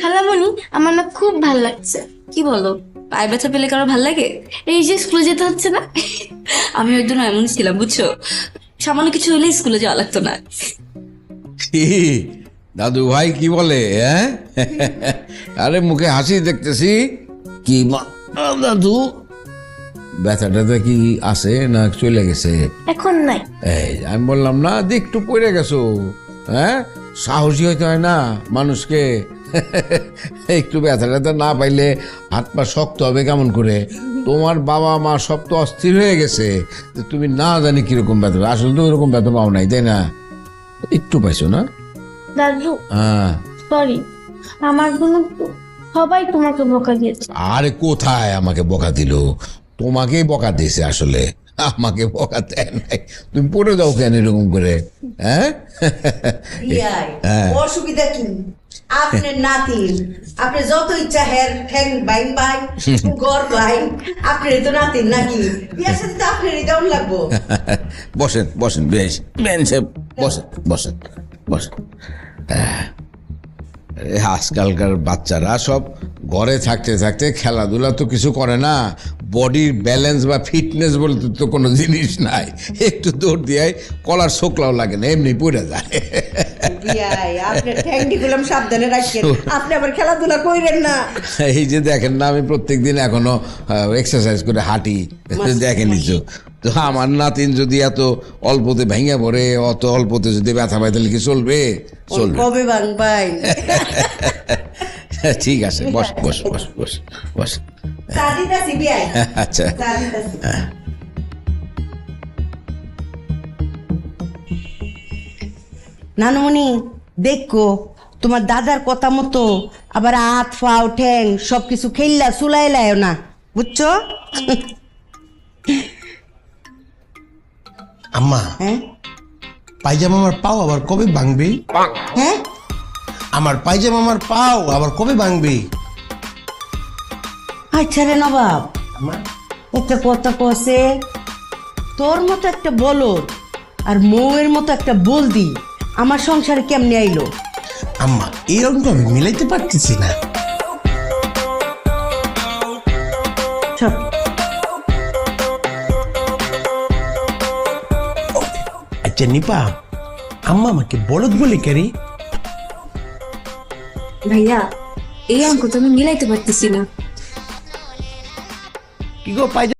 খালামণি, আমার না খুব ভাল লাগছে। কি বলো, পায়ে ব্যথা পেলে কারো ভাল লাগে? এই যে স্কুলে যেতে হচ্ছে না। আমি একদিন এমন ছিলাম বুঝছো, সামান্য কিছু হলে স্কুলে যাওয়া লাগতো না। কি দাদু ভাই কি বলে? হ্যাঁ, আরে মুখে হাসি দেখতেছি। কি দাদু, ব্যথাটাতে কি আছে না চলে গেছে? এখন নাই। এই আমি বললাম না যে একটু পড়ে গেছো। হ্যাঁ, সাহসী হইতে হয় না মানুষকে। একটু ব্যথাটা না পাইলে হাত পা শক্ত হবে কেমন করে? তোমার বাবা মা সব তো অস্থির হয়ে গেছে যে তুমি না জানি কিরকম ব্যথা। আসলে তো ওরকম ব্যথা পাও নাই, তাই না? একটু পাইছো না? দাদু হ্যাঁ। সরি, আমার জন্য সবাই তোমাকে বকা দিয়েছে। আরে কোথায় আমাকে বকা দিল? তোমাকেই বকা দিয়েছে আসলে, আমাকে বকা দেয় নাই। তুমি পড়ে যাও কেন এরকম করে? হ্যাঁ, অসুবিধা কি? আপনার নাতিন, আপনি যত ইচ্ছা হের ঠ্যাং বাইন বাই গড় বাইন, আপনার তো নাতিন নাকি? বিয়ার সাথে তো আপনারই দেওয়ান লাগবো। বসেন বসেন, বেশ বেঞ্চে বসেন বসেন বসেন। আজকালকার বাচ্চারা সব ঘরে থাকতে থাকতে খেলাধুলা তো কিছু করে না। বডির ব্যালেন্স বা ফিটনেস বলতে তো কোনো জিনিস নাই। একটু দৌড় দিয়ে কলার শোকলাও লাগে না, এমনি পড়ে যায়। বিয়াই, আপনার ঠ্যাংটি গুলাম সাবধানে রাখেন, আপনি আবার খেলাধুলা কইরেন না। এই যে দেখেন না, আমি প্রত্যেকদিন এখনো এক্সারসাইজ করে হাঁটি, দেখে নিছো তো। আমার নাতিন যদি এত অল্পতে ভেঙে পড়ে, অত অল্পতে যদি ব্যথা পায় তাহলে কি চলবে? চলবে। কবে ভাঙ ভাই? ঠিক আছে, বস বস বস বস বস। চা দিতাছি বিয়াই। আচ্ছা, চা দিতাছি। নানুমণি দেখো, তোমার দাদার কথা মতো আবার হাত ফাও ঠ্যাং সবকিছু খেললা চুলাইলায় না, বুঝছো? আম্মা, হ্যাঁ পায়জামা আমার পাও আবার কবে ভাঙবে? হ্যাঁ, আমার পায়জামা আমার পাও আবার কবে ভাঙবে? আচ্ছা রে নবাব, একটা কথা কছে, তোর মতো একটা বলদ আর মৌয়ের মতো একটা বলদি আমার সংসারে কেমনে আইলো? আম্মা, এরকম তো আমি মিলাইতে পারতেছি না। সব আচ্ছা নিপা, আম্মা আমাকে বলদ বলে কেরি? ভাইয়া, এই অঙ্ক তো আমি মিলাইতে পারতেছি না। কি গো, পায়জামা